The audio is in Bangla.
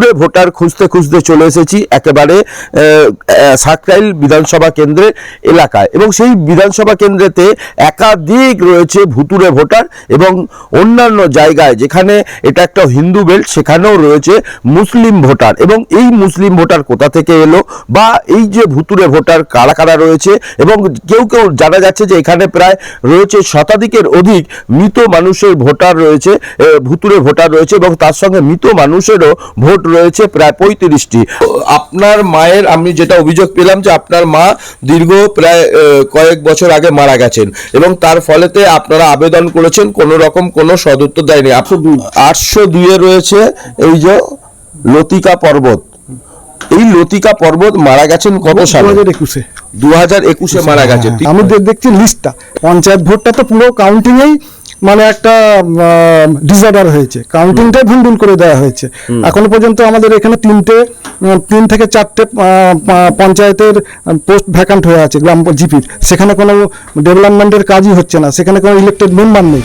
ভুতুড়ে ভোটার খুঁজতে খুঁজতে চলে এসেছি একেবারে সাকরাইল বিধানসভা কেন্দ্রের এলাকায়, এবং সেই বিধানসভা কেন্দ্রেতে একাধিক রয়েছে ভুতুড়ে ভোটার, এবং অন্যান্য জায়গায় যেখানে এটা একটা হিন্দু বেল্ট সেখানেও রয়েছে মুসলিম ভোটার। এবং এই মুসলিম ভোটার কোথা থেকে এলো বা এই যে ভুতুড়ে ভোটার কারা কারা রয়েছে, এবং কেউ কেউ জানা যাচ্ছে যে এখানে প্রায় রয়েছে শতাধিকের অধিক মৃত মানুষের ভোটার রয়েছে, ভুতুড়ে ভোটার রয়েছে, এবং তার সঙ্গে মৃত মানুষেরও ভোট রয়েছে প্রায় 35টি। আপনার মায়ের আমি যেটা অভিযোগ পেলাম যে আপনার মা দীর্ঘ প্রায় কয়েক বছর আগে মারা গেছেন, এবং তার ফলেতে আপনারা আবেদন করেছেন, কোনো রকম কোনো সদুত্তর দেয়নি। 802 রয়েছে এই যে লতিকা পর্বত। এই লতিকা পর্বত মারা গেছেন কত সালে? 2021 মারা গেছেন। আমি দেখছি লিস্টটা, পঞ্চায়েত ভোটটা তো পুরো কাউন্টিংয়েই মানে একটা ডিসঅর্ডার হয়েছে, কাউন্টিংটাই ভুল করে দেওয়া হয়েছে। এখনো পর্যন্ত আমাদের এখানে 3 থেকে 4টে পঞ্চায়েতের পোস্ট ভ্যাকান্ট হয়ে আছে গ্রাম জিপির, সেখানে কোনো ডেভেলপমেন্টের কাজই হচ্ছে না, সেখানে কোনো ইলেক্টেড মেম্বার নেই।